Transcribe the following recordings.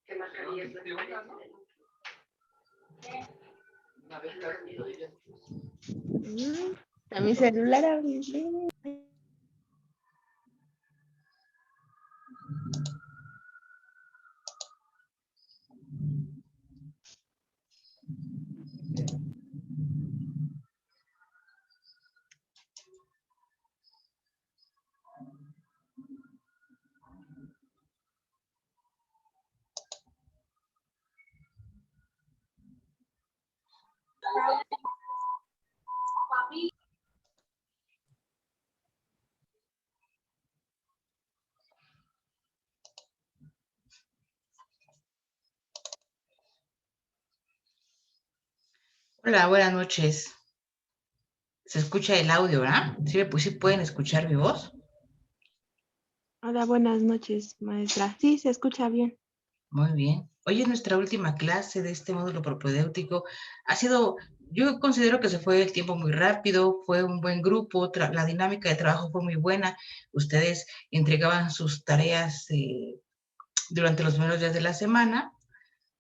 ¿Qué marcaría? A mi celular. Hola, buenas noches. Se escucha el audio, ¿verdad? ¿Sí, pues, sí pueden escuchar mi voz? Hola, buenas noches, maestra. Sí, se escucha bien. Muy bien. Hoy es nuestra última clase de este módulo propedéutico. Yo considero que se fue el tiempo muy rápido, fue un buen grupo, la dinámica de trabajo fue muy buena. Ustedes entregaban sus tareas durante los primeros días de la semana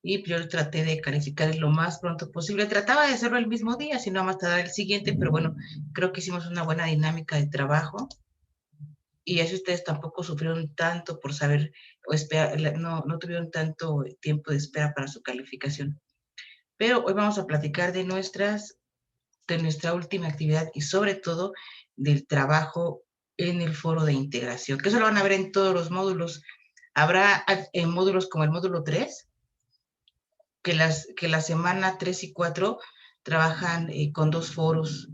y yo traté de calificar lo más pronto posible. Trataba de hacerlo el mismo día, si no más tardar el siguiente, pero bueno, creo que hicimos una buena dinámica de trabajo. Y así ustedes tampoco sufrieron tanto por saber o esperar, no tuvieron tanto tiempo de espera para su calificación. Pero hoy vamos a platicar de nuestra última actividad y sobre todo del trabajo en el foro de integración, que eso lo van a ver en todos los módulos. Habrá en módulos como el módulo 3, que la semana 3 y 4 trabajan con 2 foros.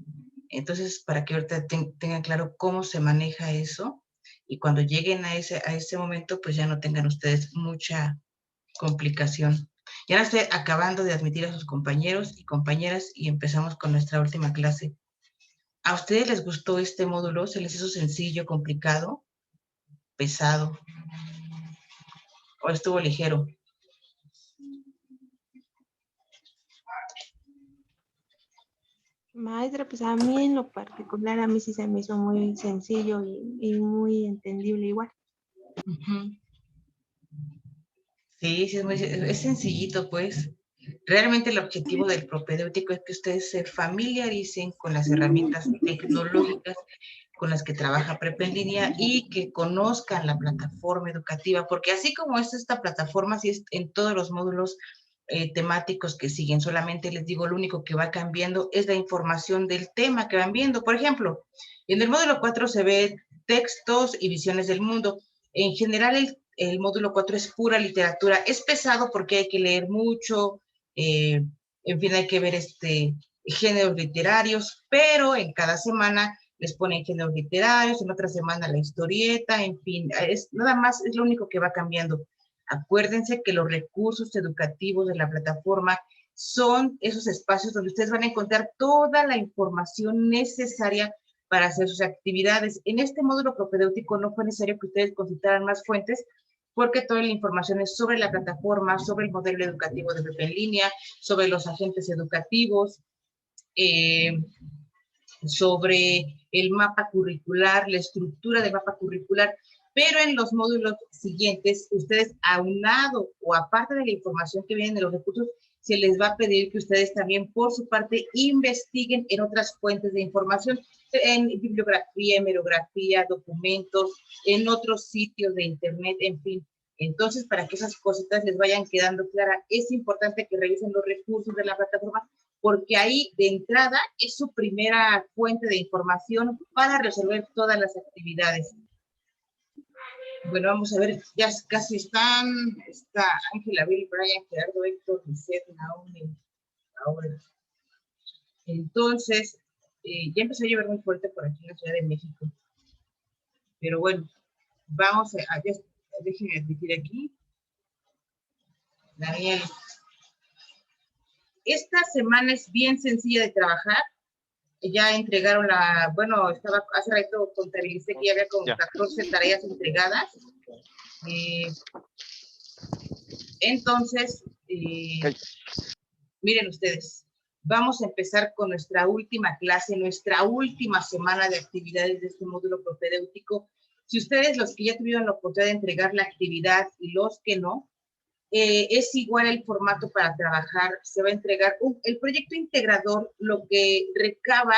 Entonces, para que ahorita tengan claro cómo se maneja eso y cuando lleguen a ese momento, pues ya no tengan ustedes mucha complicación. Ya ahora estoy acabando de admitir a sus compañeros y compañeras y empezamos con nuestra última clase. ¿A ustedes les gustó este módulo? ¿Se les hizo sencillo, complicado, pesado o estuvo ligero? Maestra, pues a mí en lo particular, a mí sí se me hizo muy sencillo y muy entendible igual. Uh-huh. Sí, es sencillito, pues. Realmente el objetivo del propedéutico es que ustedes se familiaricen con las herramientas tecnológicas con las que trabaja Prepa en línea y que conozcan la plataforma educativa, porque así como es esta plataforma, así es en todos los módulos temáticos que siguen. Solamente les digo, lo único que va cambiando es la información del tema que van viendo. Por ejemplo, en el módulo 4 se ve textos y visiones del mundo. En general, el módulo 4 es pura literatura. Es pesado porque hay que leer mucho, en fin, hay que ver géneros literarios, pero en cada semana les ponen géneros literarios, en otra semana la historieta, en fin, nada más es lo único que va cambiando. Acuérdense que los recursos educativos de la plataforma son esos espacios donde ustedes van a encontrar toda la información necesaria para hacer sus actividades. En este módulo propedéutico no fue necesario que ustedes consultaran más fuentes, porque toda la información es sobre la plataforma, sobre el modelo educativo de Prepa en línea, sobre los agentes educativos, sobre el mapa curricular, la estructura del mapa curricular, pero en los módulos siguientes, ustedes aunado o aparte de la información que viene de los recursos, se les va a pedir que ustedes también por su parte investiguen en otras fuentes de información, en bibliografía, hemerografía, documentos, en otros sitios de internet, en fin. Entonces, para que esas cositas les vayan quedando claras, es importante que revisen los recursos de la plataforma, porque ahí de entrada es su primera fuente de información para resolver todas las actividades. Bueno, vamos a ver, ya casi está Ángela, Bill, Brian, Gerardo, Héctor, Lisette, Naomi, ahora. Entonces, ya empezó a llover muy fuerte por aquí en la Ciudad de México. Pero bueno, vamos a déjenme admitir aquí. Daniel. Esta semana es bien sencilla de trabajar. Ya entregaron bueno, estaba hace rato contabilicé que ya había como 14 tareas entregadas. Entonces, miren ustedes, vamos a empezar con nuestra última clase, nuestra última semana de actividades de este módulo propedéutico. Si ustedes, los que ya tuvieron la oportunidad de entregar la actividad y los que no, es igual el formato para trabajar. Se va a entregar el proyecto integrador. Lo que recaba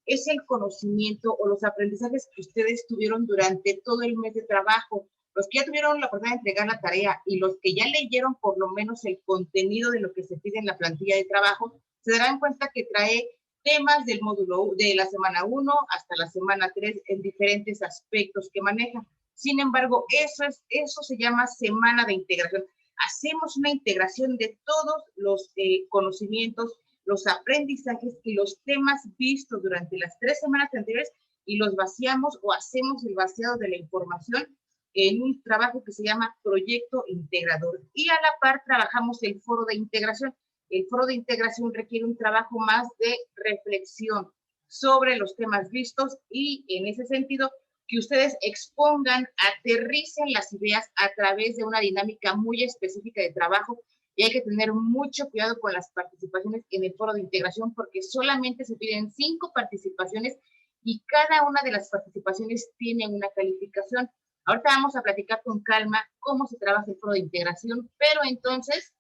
es el conocimiento o los aprendizajes que ustedes tuvieron durante todo el mes de trabajo. Los que ya tuvieron la oportunidad de entregar la tarea y los que ya leyeron por lo menos el contenido de lo que se pide en la plantilla de trabajo, se darán cuenta que trae temas del módulo de la semana 1 hasta la semana 3 en diferentes aspectos que maneja. Sin embargo, eso se llama semana de integración. Hacemos una integración de todos los conocimientos, los aprendizajes y los temas vistos durante las 3 semanas anteriores y los vaciamos o hacemos el vaciado de la información en un trabajo que se llama proyecto integrador. Y a la par trabajamos el foro de integración. El foro de integración requiere un trabajo más de reflexión sobre los temas vistos y en ese sentido que ustedes expongan, aterricen las ideas a través de una dinámica muy específica de trabajo y hay que tener mucho cuidado con las participaciones en el foro de integración porque solamente se piden 5 participaciones y cada una de las participaciones tiene una calificación. Ahorita vamos a platicar con calma cómo se trabaja el foro de integración, pero entonces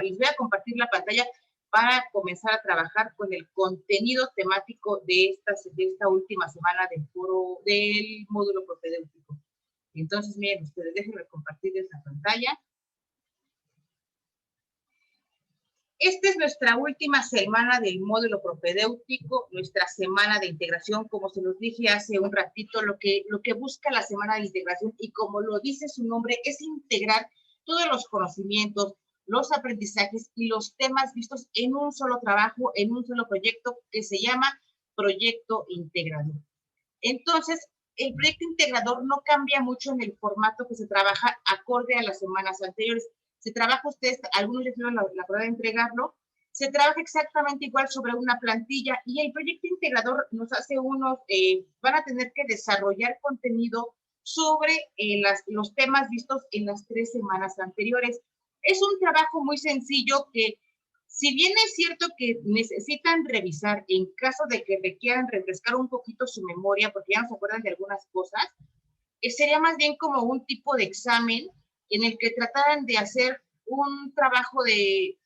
les voy a compartir la pantalla para comenzar a trabajar con el contenido temático de esta última semana del módulo propedéutico. Entonces, miren ustedes, déjenme compartir esta pantalla. Esta es nuestra última semana del módulo propedéutico, nuestra semana de integración, como se los dije hace un ratito, lo que busca la semana de integración y como lo dice su nombre, es integrar todos los conocimientos, los aprendizajes y los temas vistos en un solo trabajo, en un solo proyecto que se llama proyecto integrador. Entonces, el proyecto integrador no cambia mucho en el formato que se trabaja acorde a las semanas anteriores. Se trabaja ustedes, algunos les dieron la prueba de entregarlo, se trabaja exactamente igual sobre una plantilla y el proyecto integrador nos hace van a tener que desarrollar contenido sobre los temas vistos en las 3 semanas anteriores. Es un trabajo muy sencillo que, si bien es cierto que necesitan revisar en caso de que requieran refrescar un poquito su memoria, porque ya no se acuerdan de algunas cosas, sería más bien como un tipo de examen en el que trataran de hacer un trabajo de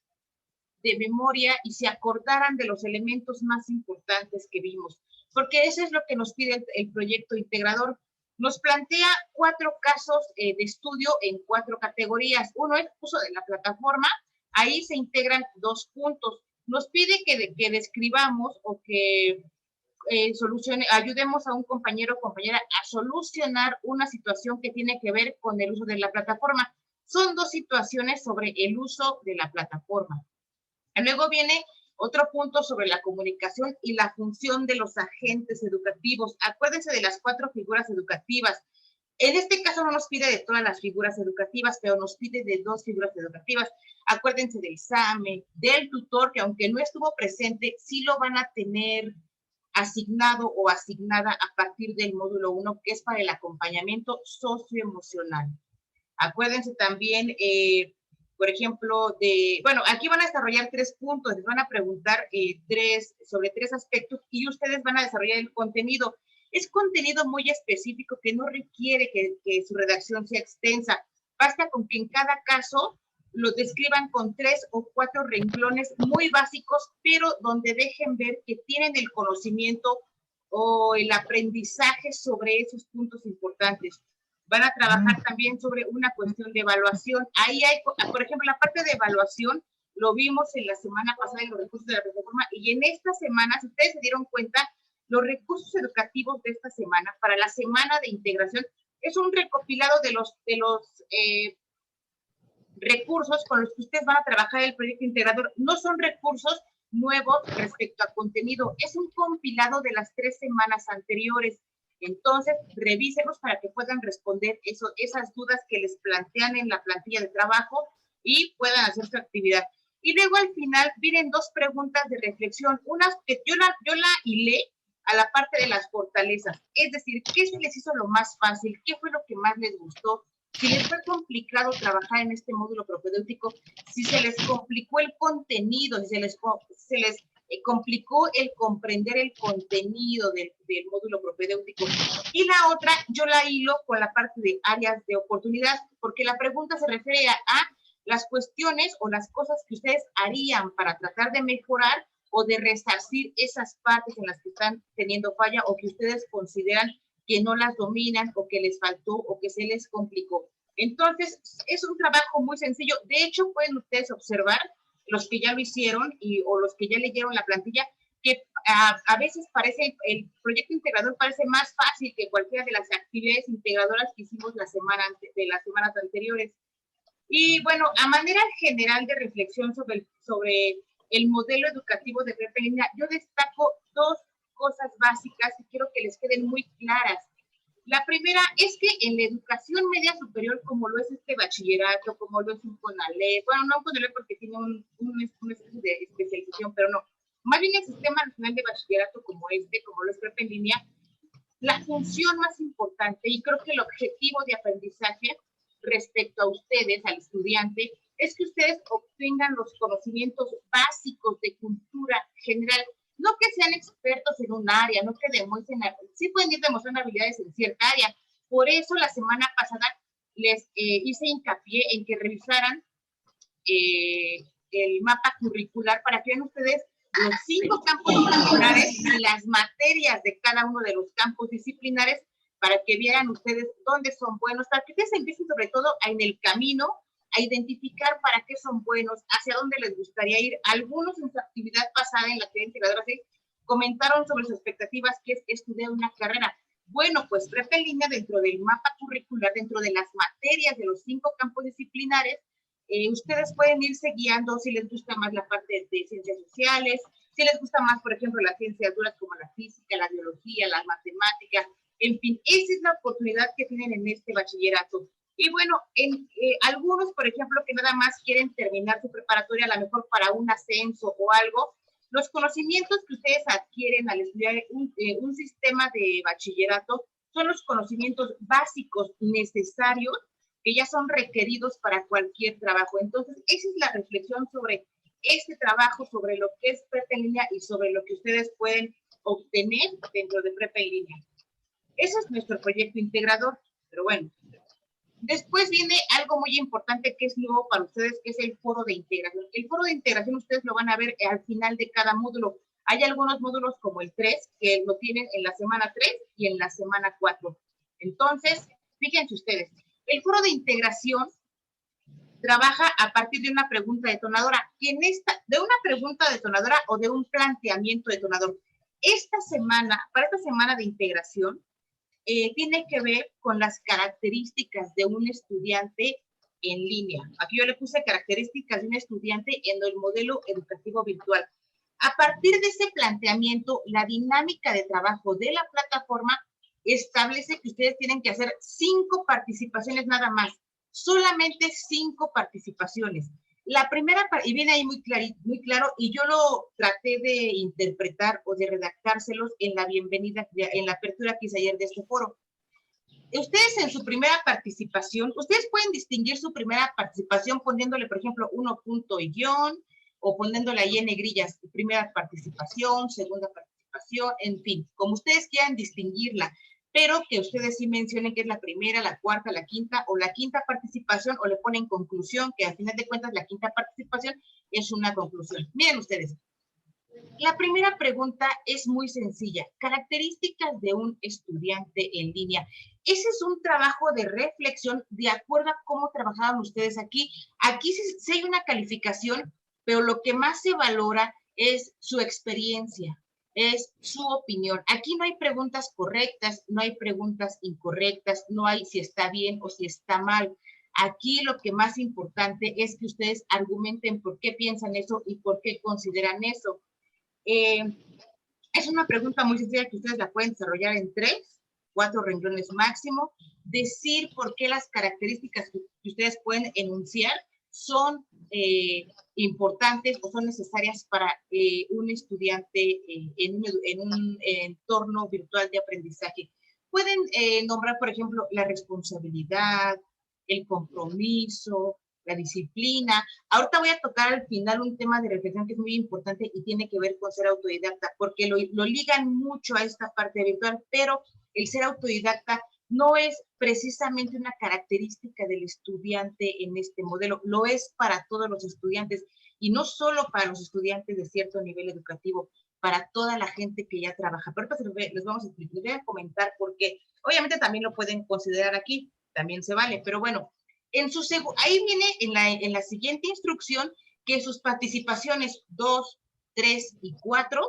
memoria y se acordaran de los elementos más importantes que vimos, porque eso es lo que nos pide el proyecto integrador. Nos plantea 4 casos de estudio en 4 categorías. Uno es uso de la plataforma, ahí se integran 2 puntos. Nos pide que describamos o que ayudemos a un compañero o compañera a solucionar una situación que tiene que ver con el uso de la plataforma. Son 2 situaciones sobre el uso de la plataforma. Y luego viene otro punto sobre la comunicación y la función de los agentes educativos. Acuérdense de las 4 figuras educativas. En este caso no nos pide de todas las figuras educativas, pero nos pide de 2 figuras educativas. Acuérdense del SAME, del tutor, que aunque no estuvo presente, sí lo van a tener asignado o asignada a partir del módulo 1, que es para el acompañamiento socioemocional. Acuérdense también, por ejemplo, aquí van a desarrollar 3 puntos, les van a preguntar sobre 3 aspectos y ustedes van a desarrollar el contenido. Es contenido muy específico que no requiere que su redacción sea extensa. Basta con que en cada caso lo describan con 3 o 4 renglones muy básicos, pero donde dejen ver que tienen el conocimiento o el aprendizaje sobre esos puntos importantes. Van a trabajar también sobre una cuestión de evaluación. Ahí hay, por ejemplo, la parte de evaluación, lo vimos en la semana pasada en los recursos de la plataforma, y en esta semana, si ustedes se dieron cuenta, los recursos educativos de esta semana, para la semana de integración, es un recopilado de los recursos con los que ustedes van a trabajar el proyecto integrador. No son recursos nuevos respecto a contenido, es un compilado de las 3 semanas anteriores. Entonces, revísenlos para que puedan responder esas dudas que les plantean en la plantilla de trabajo y puedan hacer su actividad. Y luego al final vienen dos preguntas de reflexión. Una que yo la hilé a la parte de las fortalezas. Es decir, ¿qué se les hizo lo más fácil? ¿Qué fue lo que más les gustó? Si les fue complicado trabajar en este módulo propedéutico, si se les complicó el contenido, si se les complicó el comprender el contenido del módulo propedéutico. Y la otra, yo la hilo con la parte de áreas de oportunidad, porque la pregunta se refiere a las cuestiones o las cosas que ustedes harían para tratar de mejorar o de resarcir esas partes en las que están teniendo falla o que ustedes consideran que no las dominan o que les faltó o que se les complicó. Entonces, es un trabajo muy sencillo. De hecho, pueden ustedes observar, los que ya lo hicieron o los que ya leyeron la plantilla, que a veces parece, el proyecto integrador parece más fácil que cualquiera de las actividades integradoras que hicimos las semanas anteriores. Y bueno, a manera general de reflexión sobre el modelo educativo de prepa en línea, yo destaco dos cosas básicas y quiero que les queden muy claras. La primera es que en la educación media superior, como lo es este bachillerato, como lo es un CONALEP, bueno, no un CONALEP porque tiene una especie de especialización, pero no, más bien el Sistema Nacional de Bachillerato como lo es prepa en línea, la función más importante y creo que el objetivo de aprendizaje respecto a ustedes, al estudiante, es que ustedes obtengan los conocimientos básicos de cultura general, no que sean expertos en un área, no que demuestren, sí pueden ir demostrando habilidades en cierta área. Por eso la semana pasada les hice hincapié en que revisaran el mapa curricular para que vean ustedes los 5 campos disciplinares y las materias de cada uno de los campos disciplinares para que vieran ustedes dónde son buenos, para que ustedes empiecen sobre todo en el camino a identificar para qué son buenos, hacia dónde les gustaría ir. Algunos en su actividad pasada, en la actividad integradora, ¿sí?, comentaron sobre sus expectativas, que es estudiar una carrera. Bueno, pues prepa en línea dentro del mapa curricular, dentro de las materias de los 5 campos disciplinares, ustedes pueden irse guiando si les gusta más la parte de ciencias sociales, si les gusta más, por ejemplo, las ciencias duras como la física, la biología, las matemáticas, en fin, esa es la oportunidad que tienen en este bachillerato. Y bueno, algunos, por ejemplo, que nada más quieren terminar su preparatoria, a lo mejor para un ascenso o algo, los conocimientos que ustedes adquieren al estudiar un sistema de bachillerato son los conocimientos básicos necesarios que ya son requeridos para cualquier trabajo. Entonces, esa es la reflexión sobre este trabajo, sobre lo que es prepa en línea y sobre lo que ustedes pueden obtener dentro de prepa en línea. Ese es nuestro proyecto integrador, pero bueno. Después viene algo muy importante que es nuevo para ustedes, que es el foro de integración. El foro de integración ustedes lo van a ver al final de cada módulo. Hay algunos módulos como el 3 que lo tienen en la semana 3 y en la semana 4. Entonces, fíjense ustedes, el foro de integración trabaja a partir de una pregunta detonadora. De una pregunta detonadora o de un planteamiento detonador. Para esta semana de integración, tiene que ver con las características de un estudiante en línea. Aquí yo le puse características de un estudiante en el modelo educativo virtual. A partir de ese planteamiento, la dinámica de trabajo de la plataforma establece que ustedes tienen que hacer 5 participaciones nada más. Solamente 5 participaciones. La primera, y viene ahí muy claro, y yo lo traté de interpretar o de redactárselos en la bienvenida, en la apertura que hice ayer de este foro. Ustedes en su primera participación, ustedes pueden distinguir su primera participación poniéndole, por ejemplo, 1 punto y guión, o poniéndole ahí en negrillas, primera participación, segunda participación, en fin, como ustedes quieran distinguirla, pero que ustedes sí mencionen que es la primera, la cuarta, la quinta, o la quinta participación, o le ponen conclusión, que al final de cuentas la quinta participación es una conclusión. Miren ustedes, la primera pregunta es muy sencilla. Características de un estudiante en línea. Ese es un trabajo de reflexión de acuerdo a cómo trabajaban ustedes aquí. Aquí sí hay una calificación, pero lo que más se valora es su experiencia, es su opinión. Aquí no hay preguntas correctas, no hay preguntas incorrectas, no hay si está bien o si está mal. Aquí lo que más importante es que ustedes argumenten por qué piensan eso y por qué consideran eso. Es una pregunta muy sencilla que ustedes la pueden desarrollar en 3, 4 renglones máximo. Decir por qué las características que ustedes pueden enunciar son importantes o son necesarias para un estudiante en un entorno virtual de aprendizaje. Pueden nombrar, por ejemplo, la responsabilidad, el compromiso, la disciplina. Ahorita voy a tocar al final un tema de reflexión que es muy importante y tiene que ver con ser autodidacta, porque lo ligan mucho a esta parte virtual, pero el ser autodidacta no es precisamente una característica del estudiante en este modelo, lo es para todos los estudiantes y no solo para los estudiantes de cierto nivel educativo, para toda la gente que ya trabaja. Pero les vamos a explicar, les voy a comentar porque obviamente también lo pueden considerar aquí, también se vale, pero bueno, ahí viene en la siguiente instrucción que sus participaciones 2, 3 y 4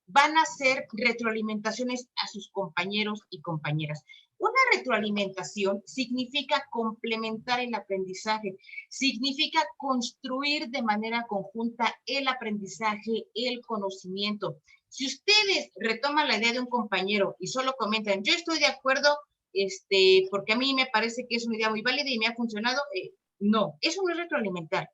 van a ser retroalimentaciones a sus compañeros y compañeras. Una retroalimentación significa complementar el aprendizaje, significa construir de manera conjunta el aprendizaje, el conocimiento. Si ustedes retoman la idea de un compañero y solo comentan, yo estoy de acuerdo, porque a mí me parece que es una idea muy válida y me ha funcionado, no, eso no es retroalimentar.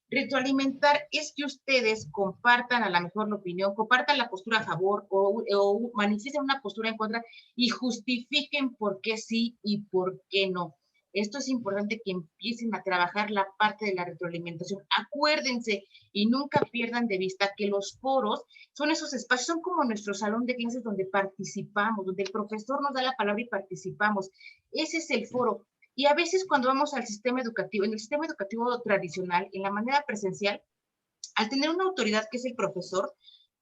Retroalimentar es que ustedes compartan a lo mejor la opinión, compartan la postura a favor o manifiesten una postura en contra y justifiquen por qué sí y por qué no. Esto es importante que empiecen a trabajar la parte de la retroalimentación. Acuérdense y nunca pierdan de vista que los foros son esos espacios, son como nuestro salón de clases donde participamos, donde el profesor nos da la palabra y participamos. Ese es el foro. Y a veces cuando vamos al sistema educativo, en el sistema educativo tradicional, en la manera presencial, al tener una autoridad que es el profesor,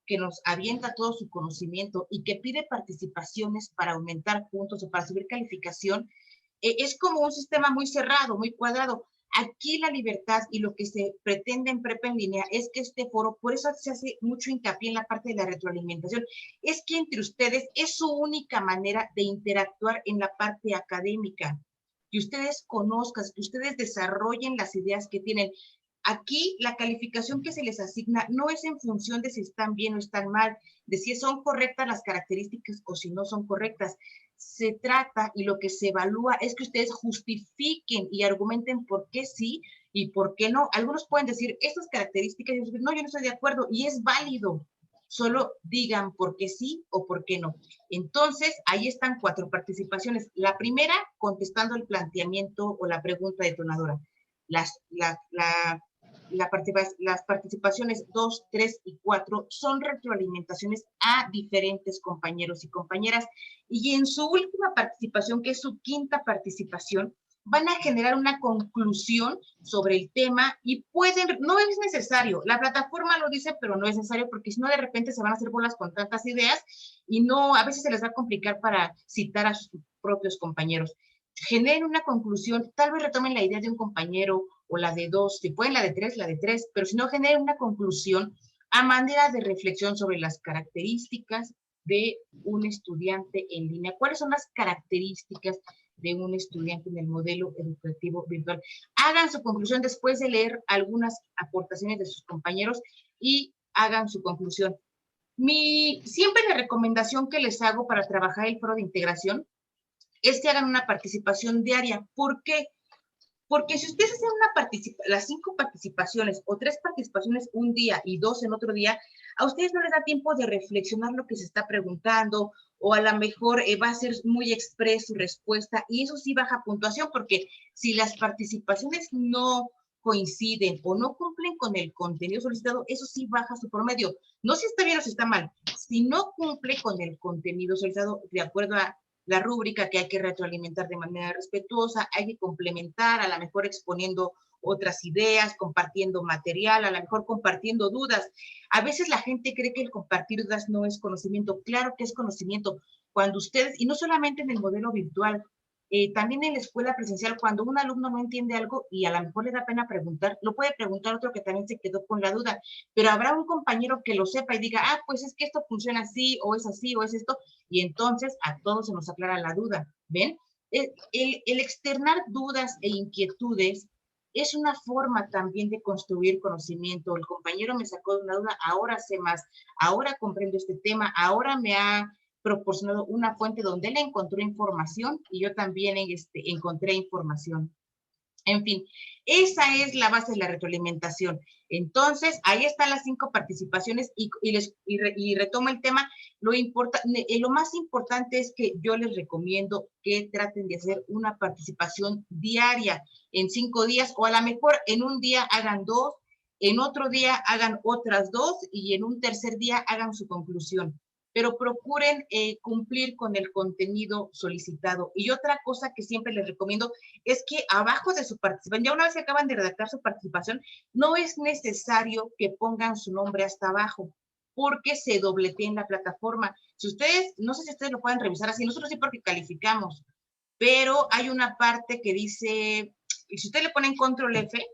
que nos avienta todo su conocimiento y que pide participaciones para aumentar puntos o para subir calificación, es como un sistema muy cerrado, muy cuadrado. Aquí la libertad y lo que se pretende en prepa en línea es que este foro, por eso se hace mucho hincapié en la parte de la retroalimentación, es que entre ustedes es su única manera de interactuar en la parte académica. Que ustedes conozcan, que ustedes desarrollen las ideas que tienen. Aquí la calificación que se les asigna no es en función de si están bien o están mal, de si son correctas las características o si no son correctas. Se trata y lo que se evalúa es que ustedes justifiquen y argumenten por qué sí y por qué no. Algunos pueden decir estas características, y no, yo no estoy de acuerdo y es válido. Solo digan por qué sí o por qué no. Entonces, ahí están 4 participaciones. La primera, contestando el planteamiento o la pregunta detonadora. Las participaciones 2, 3 y 4 son retroalimentaciones a diferentes compañeros y compañeras. Y en su última participación, que es su 5ª participación, van a generar una conclusión sobre el tema y no es necesario, la plataforma lo dice, pero no es necesario porque si no de repente se van a hacer bolas con tantas ideas y no, a veces se les va a complicar para citar a sus propios compañeros. Generen una conclusión, tal vez retomen la idea de un compañero o la de 2, si pueden la de 3, pero si no, generen una conclusión a manera de reflexión sobre las características de un estudiante en línea. ¿Cuáles son las características de un estudiante en el modelo educativo virtual? Hagan su conclusión después de leer algunas aportaciones de sus compañeros y hagan su conclusión. Siempre la recomendación que les hago para trabajar el foro de integración es que hagan una participación diaria. ¿Por qué? Porque si ustedes hacen las 5 participaciones o 3 participaciones un día y 2 en otro día, a ustedes no les da tiempo de reflexionar lo que se está preguntando o a lo mejor va a ser muy expresa su respuesta y eso sí baja puntuación porque si las participaciones no coinciden o no cumplen con el contenido solicitado, eso sí baja su promedio. No si está bien o si está mal. Si no cumple con el contenido solicitado de acuerdo a la rúbrica que hay que retroalimentar de manera respetuosa, hay que complementar, a lo mejor exponiendo otras ideas, compartiendo material, a lo mejor compartiendo dudas. A veces la gente cree que el compartir dudas no es conocimiento. Claro que es conocimiento. Cuando ustedes, y no solamente en el modelo virtual, también en la escuela presencial, cuando un alumno no entiende algo y a lo mejor le da pena preguntar, lo puede preguntar otro que también se quedó con la duda, pero habrá un compañero que lo sepa y diga, pues es que esto funciona así, o es esto, y entonces a todos se nos aclara la duda, ¿ven? El externar dudas e inquietudes es una forma también de construir conocimiento. El compañero me sacó de una duda, ahora sé más, ahora comprendo este tema, ahora me ha proporcionado una fuente donde él encontró información y yo también encontré información. En fin, esa es la base de la retroalimentación. Entonces, ahí están las 5 participaciones y retomo el tema. Lo más importante es que yo les recomiendo que traten de hacer una participación diaria en 5 días, o a lo mejor en un día hagan 2, en otro día hagan otras 2 y en un tercer día hagan su conclusión. Pero procuren cumplir con el contenido solicitado. Y otra cosa que siempre les recomiendo es que abajo de su participación, ya una vez que acaban de redactar su participación, no es necesario que pongan su nombre hasta abajo, porque se dobletea en la plataforma. Si ustedes, no sé si ustedes lo pueden revisar así, nosotros sí porque calificamos, pero hay una parte que dice, y si ustedes le ponen control F,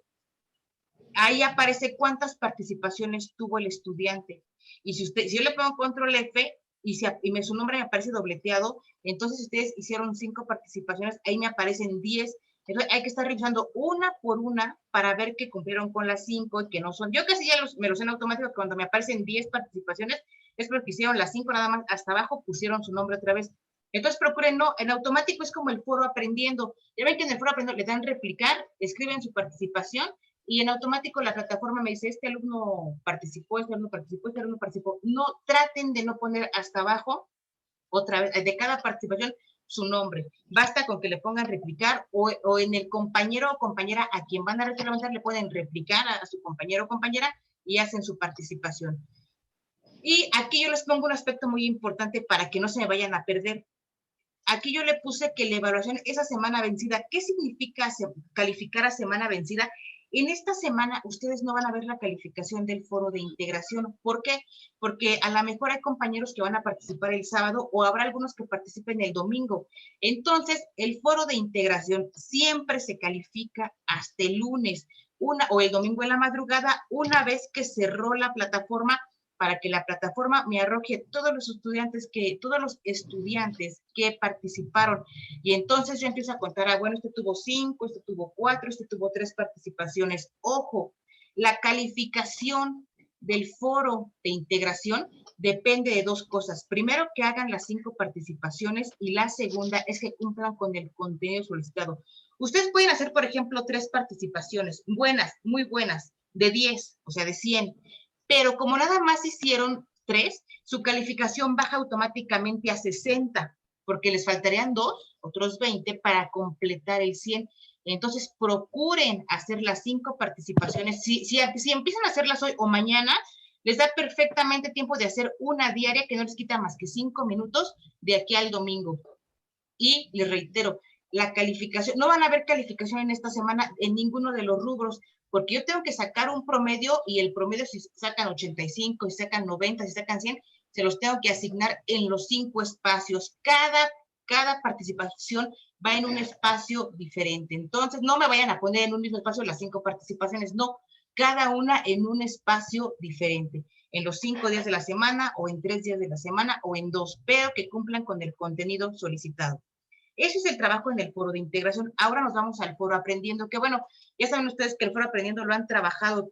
ahí aparece cuántas participaciones tuvo el estudiante. Y si yo le pongo control F y su nombre me aparece dobleteado, entonces ustedes hicieron 5 participaciones, ahí me aparecen 10. Entonces hay que estar revisando una por una para ver que cumplieron con las 5 y que no son. Yo casi ya me los sé en automático, cuando me aparecen 10 participaciones, es porque hicieron las 5 nada más, hasta abajo pusieron su nombre otra vez. Entonces procuren, no, en automático es como el foro aprendiendo. Ya ven que en el foro aprendiendo le dan replicar, escriben su participación, y en automático la plataforma me dice, este alumno participó, este alumno participó, este alumno participó. No, traten de no poner hasta abajo, otra vez, de cada participación, su nombre. Basta con que le pongan replicar o en el compañero o compañera a quien van a retroalimentar le pueden replicar a su compañero o compañera y hacen su participación. Y aquí yo les pongo un aspecto muy importante para que no se me vayan a perder. Aquí yo le puse que la evaluación es a semana vencida. ¿Qué significa calificar a semana vencida? En esta semana ustedes no van a ver la calificación del foro de integración. ¿Por qué? Porque a lo mejor hay compañeros que van a participar el sábado o habrá algunos que participen el domingo. Entonces, el foro de integración siempre se califica hasta el lunes o el domingo en la madrugada, una vez que cerró la plataforma, para que la plataforma me arroje todos los estudiantes que participaron. Y entonces yo empiezo a contar, bueno, este tuvo 5, este tuvo 4, este tuvo 3 participaciones. Ojo, la calificación del foro de integración depende de 2 cosas. Primero, que hagan las 5 participaciones, y la segunda es que cumplan con el contenido solicitado. Ustedes pueden hacer, por ejemplo, 3 participaciones, buenas, muy buenas, de 10, o sea, de 100. Pero como nada más hicieron 3, su calificación baja automáticamente a 60, porque les faltarían 2, otros 20 para completar el 100. Entonces, procuren hacer las 5 participaciones. Si empiezan a hacerlas hoy o mañana, les da perfectamente tiempo de hacer una diaria que no les quita más que 5 minutos de aquí al domingo. Y les reitero, la calificación, no van a haber calificación en esta semana en ninguno de los rubros, porque yo tengo que sacar un promedio, y el promedio, si sacan 85, si sacan 90, si sacan 100, se los tengo que asignar en los 5 espacios. Cada participación va en un espacio diferente. Entonces, no me vayan a poner en un mismo espacio las 5 participaciones, no, cada una en un espacio diferente, en los 5 días de la semana, o en 3 días de la semana, o en 2, pero que cumplan con el contenido solicitado. Ese es el trabajo en el foro de integración. Ahora nos vamos al foro aprendiendo, que bueno, ya saben ustedes que el foro aprendiendo lo han trabajado,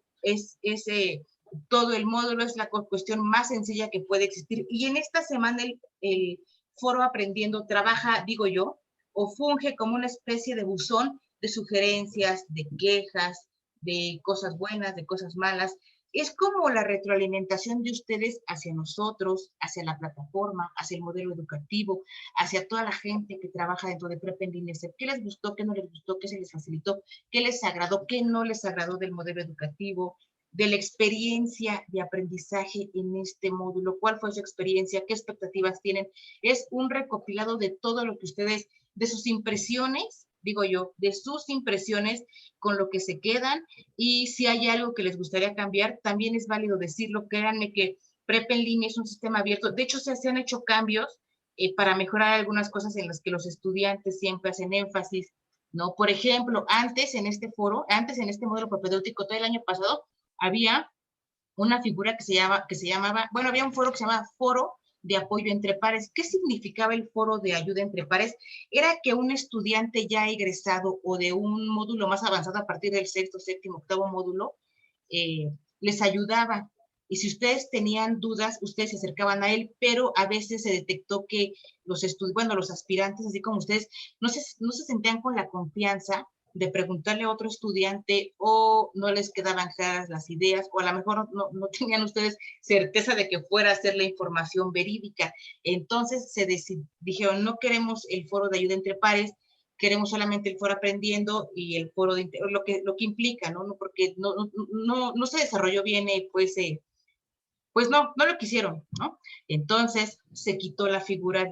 todo el módulo, es la cuestión más sencilla que puede existir. Y en esta semana el foro aprendiendo trabaja, digo yo, o funge como una especie de buzón de sugerencias, de quejas, de cosas buenas, de cosas malas. Es como la retroalimentación de ustedes hacia nosotros, hacia la plataforma, hacia el modelo educativo, hacia toda la gente que trabaja dentro de Prep en Línea. ¿Qué les gustó, qué no les gustó, qué se les facilitó, qué les agradó, qué no les agradó del modelo educativo, de la experiencia de aprendizaje en este módulo? ¿Cuál fue su experiencia? ¿Qué expectativas tienen? Es un recopilado de todo lo que ustedes, de sus impresiones, digo yo, de sus impresiones, con lo que se quedan, y si hay algo que les gustaría cambiar, también es válido decirlo. Créanme que Prep en Línea es un sistema abierto. De hecho, se han hecho cambios para mejorar algunas cosas en las que los estudiantes siempre hacen énfasis, ¿no? Por ejemplo, antes en este módulo propedéutico, todo el año pasado, había una figura que se llamaba, bueno, había un foro que se llamaba Foro de Apoyo entre Pares. ¿Qué significaba el foro de ayuda entre pares? Era que un estudiante ya egresado o de un módulo más avanzado a partir del 6º, 7º, 8º módulo, les ayudaba. Y si ustedes tenían dudas, ustedes se acercaban a él, pero a veces se detectó que los aspirantes, así como ustedes, no se sentían con la confianza de preguntarle a otro estudiante, o no les quedaban claras las ideas, o a lo mejor no tenían ustedes certeza de que fuera a ser la información verídica. Entonces dijeron, no queremos el foro de ayuda entre pares, queremos solamente el foro aprendiendo y el foro de lo que implica, ¿no? Porque no se desarrolló bien, pues no lo quisieron, ¿no? Entonces se quitó la figura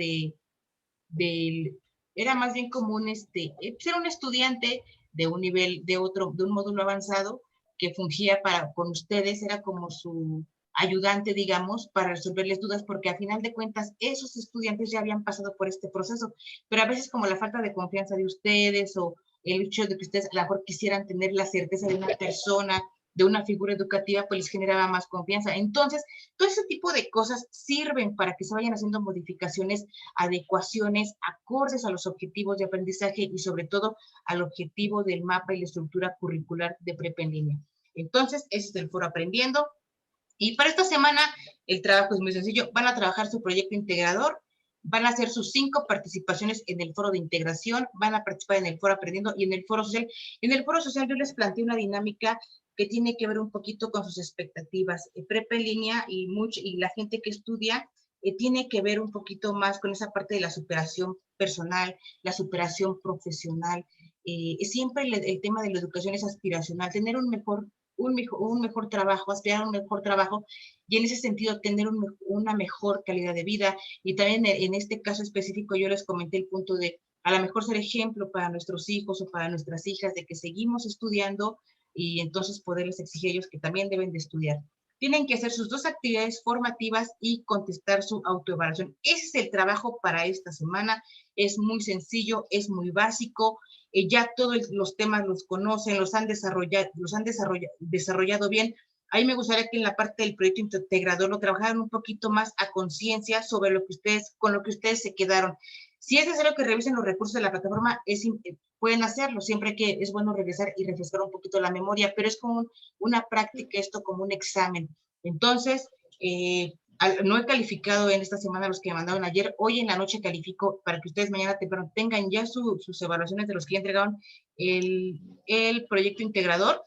era más bien como era un estudiante de un nivel, de un módulo avanzado que fungía con ustedes, era como su ayudante, digamos, para resolverles dudas, porque a final de cuentas esos estudiantes ya habían pasado por este proceso, pero a veces como la falta de confianza de ustedes o el hecho de que ustedes a lo mejor quisieran tener la certeza de una persona, de una figura educativa, pues les generaba más confianza. Entonces, todo ese tipo de cosas sirven para que se vayan haciendo modificaciones, adecuaciones, acordes a los objetivos de aprendizaje y sobre todo al objetivo del mapa y la estructura curricular de prepa en línea. Entonces, ese es el foro Aprendiendo. Y para esta semana, el trabajo es muy sencillo. Van a trabajar su proyecto integrador, van a hacer sus 5 participaciones en el foro de integración, van a participar en el foro Aprendiendo y en el foro social. En el foro social yo les planteé una dinámica que tiene que ver un poquito con sus expectativas. Prepa en línea y la gente que estudia tiene que ver un poquito más con esa parte de la superación personal, la superación profesional. Siempre el tema de la educación es aspiracional, tener un mejor trabajo, aspirar a un mejor trabajo y en ese sentido tener una mejor calidad de vida. Y también en este caso específico yo les comenté el punto de a lo mejor ser ejemplo para nuestros hijos o para nuestras hijas de que seguimos estudiando y entonces poderles exigir a ellos que también deben de estudiar. Tienen que hacer sus 2 actividades formativas y contestar su autoevaluación. Ese es el trabajo para esta semana. Es muy sencillo, es muy básico. Ya todos los temas los conocen, los han desarrollado bien. A mí me gustaría que en la parte del proyecto integrador lo trabajaran un poquito más a conciencia sobre con lo que ustedes se quedaron. Si es necesario que revisen los recursos de la plataforma, pueden hacerlo, siempre que es bueno regresar y refrescar un poquito la memoria, pero es como una práctica, esto como un examen. Entonces, no he calificado en esta semana los que me mandaron ayer, hoy en la noche califico para que ustedes mañana temprano tengan ya sus evaluaciones de los que ya entregaron el proyecto integrador.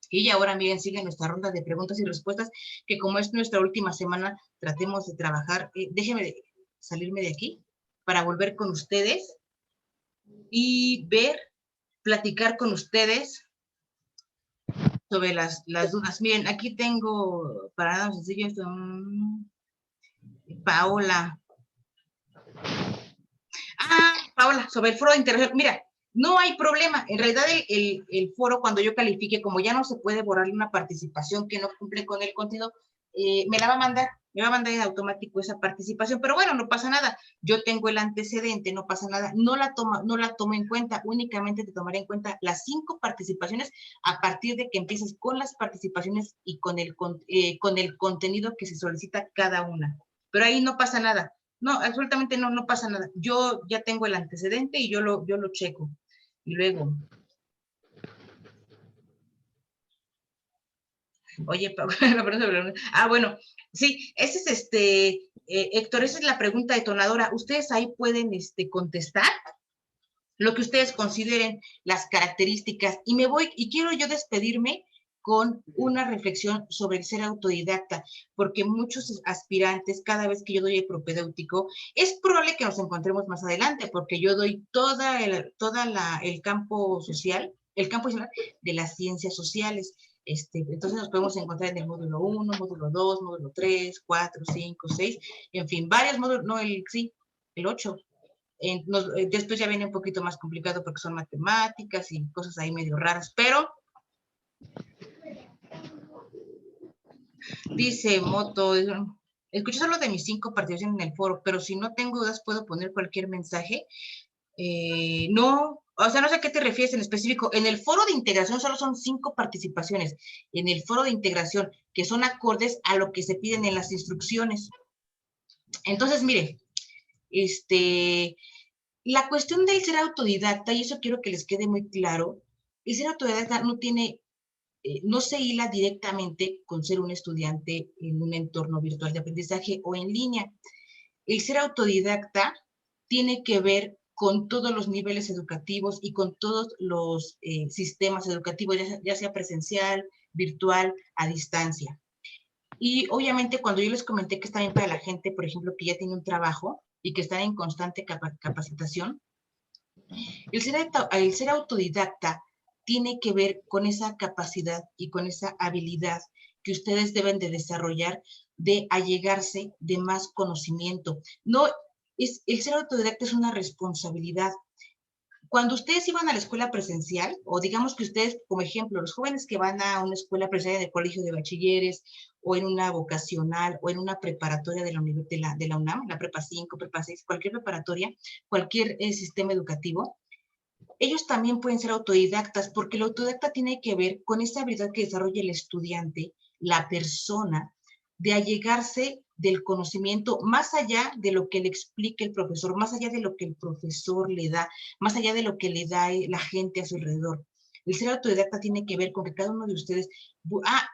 Y ahora, miren, sigue nuestra ronda de preguntas y respuestas, que como es nuestra última semana, tratemos de trabajar. Déjenme salirme de aquí para volver con ustedes y platicar con ustedes sobre las dudas. Miren, aquí tengo, para nada sencillo, Paola. Paola, sobre el foro de integración. Mira, no hay problema. En realidad, el foro, cuando yo califique, como ya no se puede borrarle una participación que no cumple con el contenido, me va a mandar en automático esa participación. Pero bueno, no pasa nada. Yo tengo el antecedente, no pasa nada. No la tomo en cuenta. Únicamente te tomaré en cuenta las 5 participaciones a partir de que empieces con las participaciones y con el contenido que se solicita cada una. Pero ahí no pasa nada. No, absolutamente no pasa nada. Yo ya tengo el antecedente y yo lo checo. Y luego. Oye, bueno, sí, ese es Héctor, esa es la pregunta detonadora. Ustedes ahí pueden contestar lo que ustedes consideren, las características. Y quiero yo despedirme con una reflexión sobre el ser autodidacta, porque muchos aspirantes, cada vez que yo doy el propedéutico, es probable que nos encontremos más adelante, porque yo doy el campo social, de las ciencias sociales. Entonces nos podemos encontrar en el módulo 1, módulo 2, módulo 3, 4, 5, 6, en fin, varios módulos, no, el 8. Después ya viene un poquito más complicado porque son matemáticas y cosas ahí medio raras, pero dice Moto, escuché solo de mis 5 participaciones en el foro, pero si no tengo dudas puedo poner cualquier mensaje. No, o sea, no sé a qué te refieres en específico. En el foro de integración solo son 5 participaciones. En el foro de integración, que son acordes a lo que se piden en las instrucciones. Entonces, mire, la cuestión del ser autodidacta, y eso quiero que les quede muy claro, el ser autodidacta no se hila directamente con ser un estudiante en un entorno virtual de aprendizaje o en línea. El ser autodidacta tiene que ver con todos los niveles educativos y con todos los sistemas educativos, ya sea presencial, virtual, a distancia. Y obviamente cuando yo les comenté que está bien para la gente, por ejemplo, que ya tiene un trabajo y que están en constante capacitación, el ser autodidacta tiene que ver con esa capacidad y con esa habilidad que ustedes deben de desarrollar de allegarse de más conocimiento. No, el ser autodidacta es una responsabilidad. Cuando ustedes iban a la escuela presencial, o digamos que ustedes, como ejemplo, los jóvenes que van a una escuela presencial de colegio de bachilleres, o en una vocacional, o en una preparatoria de la UNAM, la prepa 5, prepa 6, cualquier preparatoria, cualquier sistema educativo, ellos también pueden ser autodidactas, porque el autodidacta tiene que ver con esa habilidad que desarrolla el estudiante, la persona, de allegarse del conocimiento más allá de lo que le explique el profesor, más allá de lo que el profesor le da, más allá de lo que le da la gente a su alrededor. El ser autodidacta tiene que ver con que cada uno de ustedes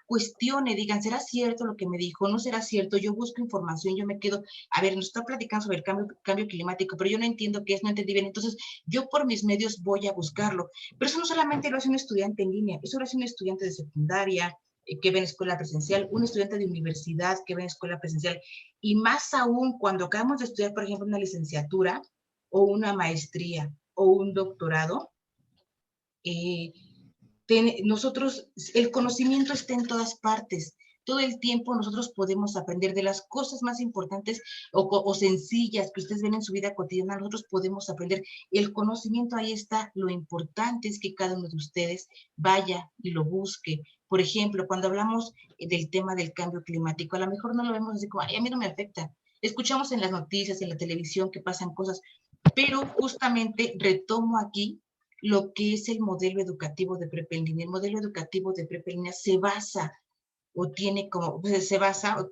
cuestione, digan, ¿será cierto lo que me dijo? ¿No será cierto? Yo busco información, yo me quedo, a ver, nos está platicando sobre el cambio climático, pero yo no entiendo qué es, no entendí bien, entonces yo por mis medios voy a buscarlo. Pero eso no solamente lo hace un estudiante en línea, eso lo hace un estudiante de secundaria, que ve en escuela presencial, un estudiante de universidad que ve en escuela presencial, y más aún cuando acabamos de estudiar, por ejemplo, una licenciatura o una maestría o un doctorado, nosotros, el conocimiento está en todas partes. Todo el tiempo nosotros podemos aprender de las cosas más importantes o sencillas que ustedes ven en su vida cotidiana, nosotros podemos aprender. El conocimiento ahí está, lo importante es que cada uno de ustedes vaya y lo busque. Por ejemplo, cuando hablamos del tema del cambio climático, a lo mejor no lo vemos así como, ay, a mí no me afecta. Escuchamos en las noticias, en la televisión que pasan cosas, pero justamente retomo aquí lo que es el modelo educativo de prepa en línea. El modelo educativo de prepa en línea se basa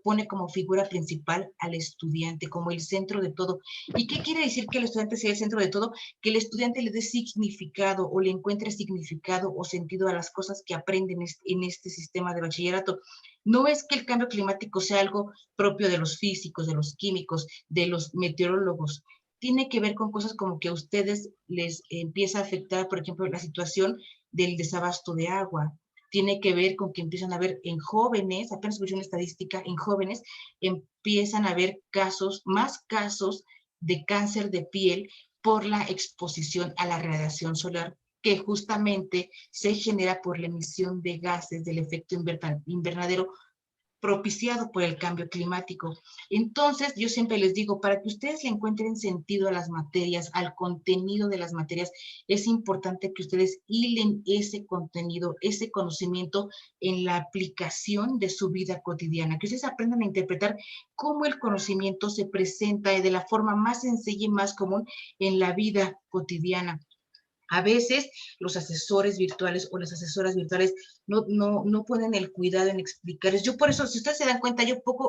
pone como figura principal al estudiante, como el centro de todo. ¿Y qué quiere decir que el estudiante sea el centro de todo? Que el estudiante le dé significado o le encuentre significado o sentido a las cosas que aprende en este sistema de bachillerato. No es que el cambio climático sea algo propio de los físicos, de los químicos, de los meteorólogos. Tiene que ver con cosas como que a ustedes les empieza a afectar, por ejemplo, la situación del desabasto de agua. Tiene que ver con que empiezan a ver en jóvenes, apenas escuché una estadística, en jóvenes empiezan a haber más casos de cáncer de piel por la exposición a la radiación solar, que justamente se genera por la emisión de gases del efecto invernadero propiciado por el cambio climático. Entonces, yo siempre les digo, para que ustedes le encuentren sentido a las materias, al contenido de las materias, es importante que ustedes hilen ese contenido, ese conocimiento en la aplicación de su vida cotidiana, que ustedes aprendan a interpretar cómo el conocimiento se presenta de la forma más sencilla y más común en la vida cotidiana. A veces los asesores virtuales o las asesoras virtuales no ponen el cuidado en explicarles. Yo por eso, si ustedes se dan cuenta,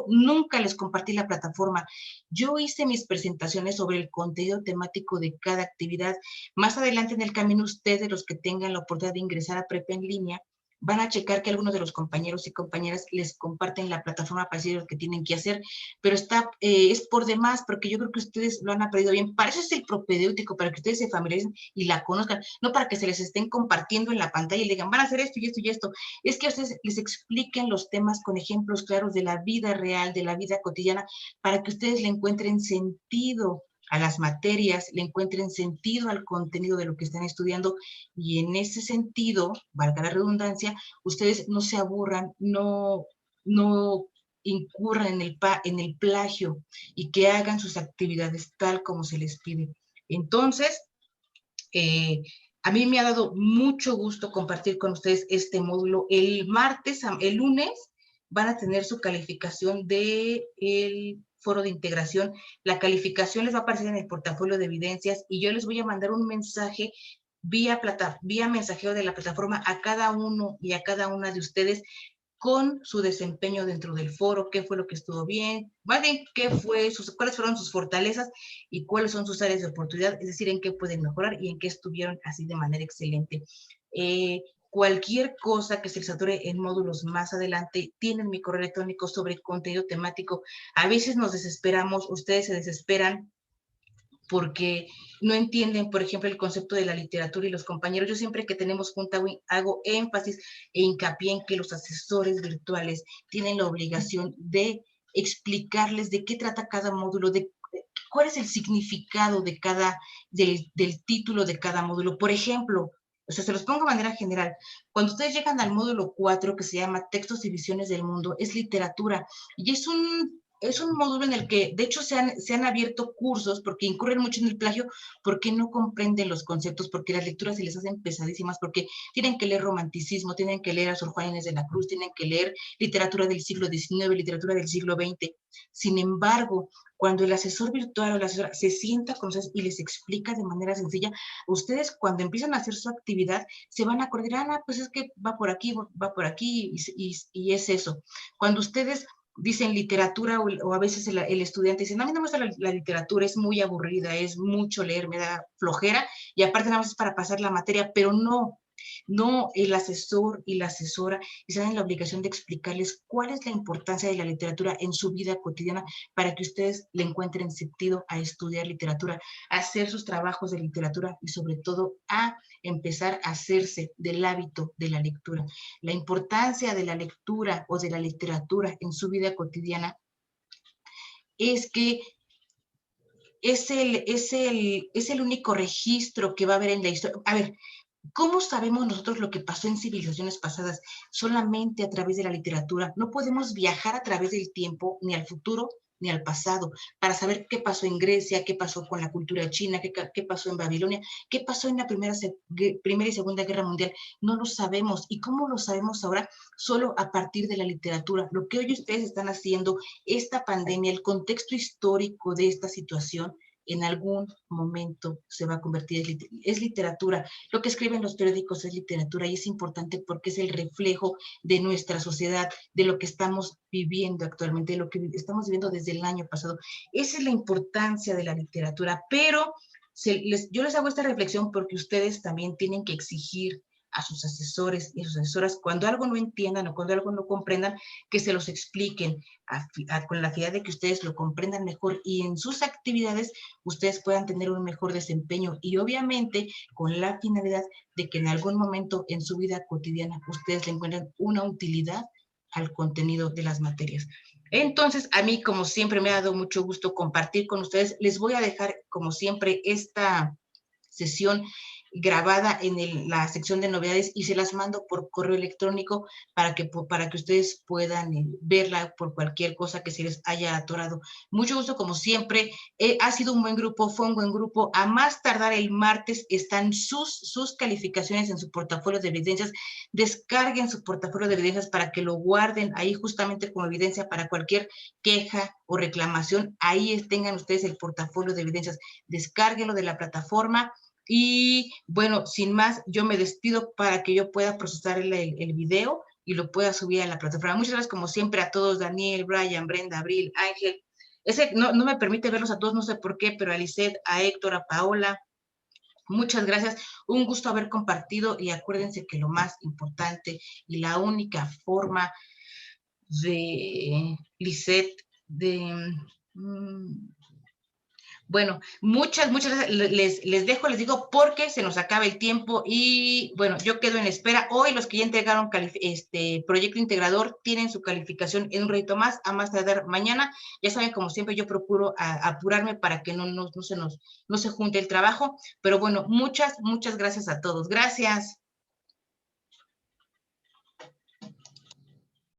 nunca les compartí la plataforma. Yo hice mis presentaciones sobre el contenido temático de cada actividad. Más adelante en el camino, ustedes, los que tengan la oportunidad de ingresar a Prepa en línea, van a checar que algunos de los compañeros y compañeras les comparten la plataforma para decir lo que tienen que hacer, pero es por demás, porque yo creo que ustedes lo han aprendido bien. Para eso es el propedéutico, para que ustedes se familiaricen y la conozcan, no para que se les estén compartiendo en la pantalla y le digan, van a hacer esto y esto y esto. Es que ustedes les expliquen los temas con ejemplos claros de la vida real, de la vida cotidiana, para que ustedes le encuentren sentido a las materias, le encuentren sentido al contenido de lo que están estudiando, y en ese sentido, valga la redundancia, ustedes no se aburran, no incurran en el plagio y que hagan sus actividades tal como se les pide. Entonces, a mí me ha dado mucho gusto compartir con ustedes este módulo. El lunes van a tener su calificación del foro de integración. La calificación les va a aparecer en el portafolio de evidencias y yo les voy a mandar un mensaje vía mensajero de la plataforma a cada uno y a cada una de ustedes con su desempeño dentro del foro, qué fue lo que estuvo bien, más bien cuáles fueron sus fortalezas y cuáles son sus áreas de oportunidad, es decir, en qué pueden mejorar y en qué estuvieron así de manera excelente. Cualquier cosa que se les atore en módulos más adelante, tienen mi correo electrónico sobre contenido temático. A veces nos desesperamos, ustedes se desesperan porque no entienden, por ejemplo, el concepto de la literatura, y los compañeros, yo siempre que tenemos junta hago énfasis e hincapié en que los asesores virtuales tienen la obligación de explicarles de qué trata cada módulo, de cuál es el significado de del título de cada módulo. Por ejemplo, o sea, se los pongo de manera general. Cuando ustedes llegan al módulo 4, que se llama Textos y Visiones del Mundo, es literatura, y es un módulo en el que, de hecho, se han abierto cursos, porque incurren mucho en el plagio, porque no comprenden los conceptos, porque las lecturas se les hacen pesadísimas, porque tienen que leer romanticismo, tienen que leer a Sor Juana Inés de la Cruz, tienen que leer literatura del siglo XIX, literatura del siglo XX. Sin embargo, cuando el asesor virtual o la asesora se sienta con ustedes y les explica de manera sencilla, ustedes cuando empiezan a hacer su actividad se van a acordar, pues es que va por aquí y es eso. Cuando ustedes dicen literatura o a veces el estudiante dice, no, a mí no me gusta la literatura, es muy aburrida, es mucho leer, me da flojera y aparte nada más es para pasar la materia, pero no, el asesor y la asesora están en la obligación de explicarles cuál es la importancia de la literatura en su vida cotidiana para que ustedes le encuentren sentido a estudiar literatura, a hacer sus trabajos de literatura y sobre todo a empezar a hacerse del hábito de la lectura. La importancia de la lectura o de la literatura en su vida cotidiana es que es el único registro que va a haber en la historia. A ver, ¿cómo sabemos nosotros lo que pasó en civilizaciones pasadas? Solamente a través de la literatura. No podemos viajar a través del tiempo, ni al futuro, ni al pasado, para saber qué pasó en Grecia, qué pasó con la cultura china, qué pasó en Babilonia, qué pasó en la Primera y Segunda Guerra Mundial. No lo sabemos. ¿Y cómo lo sabemos ahora? Solo a partir de la literatura. Lo que hoy ustedes están haciendo, esta pandemia, el contexto histórico de esta situación, en algún momento se va a convertir, es literatura. Lo que escriben los periódicos es literatura y es importante porque es el reflejo de nuestra sociedad, de lo que estamos viviendo actualmente, de lo que estamos viviendo desde el año pasado. Esa es la importancia de la literatura, pero yo les hago esta reflexión porque ustedes también tienen que exigir a sus asesores y a sus asesoras, cuando algo no entiendan o cuando algo no comprendan, que se los expliquen con la finalidad de que ustedes lo comprendan mejor y en sus actividades ustedes puedan tener un mejor desempeño y obviamente con la finalidad de que en algún momento en su vida cotidiana ustedes le encuentren una utilidad al contenido de las materias. Entonces, a mí, como siempre, me ha dado mucho gusto compartir con ustedes. Les voy a dejar, como siempre, esta sesión grabada en la sección de novedades y se las mando por correo electrónico para que ustedes puedan verla por cualquier cosa que se les haya atorado. Mucho gusto, como siempre. Ha sido un buen grupo, fue un buen grupo. A más tardar el martes están sus calificaciones en su portafolio de evidencias. Descarguen su portafolio de evidencias para que lo guarden ahí justamente como evidencia para cualquier queja o reclamación. Ahí tengan ustedes el portafolio de evidencias. Descárguenlo de la plataforma. Y bueno, sin más, yo me despido para que yo pueda procesar el video y lo pueda subir a la plataforma. Muchas gracias, como siempre, a todos, Daniel, Brian, Brenda, Abril, Ángel. Ese no me permite verlos a todos, no sé por qué, pero a Lisette, a Héctor, a Paola, muchas gracias. Un gusto haber compartido y acuérdense que lo más importante y la única forma de Lisette bueno, muchas gracias. Les dejo, les digo, porque se nos acaba el tiempo y, bueno, yo quedo en espera. Hoy los que ya entregaron proyecto integrador tienen su calificación en un ratito más, a más tardar mañana. Ya saben, como siempre, yo procuro apurarme para que no se junte el trabajo. Pero bueno, muchas gracias a todos. Gracias.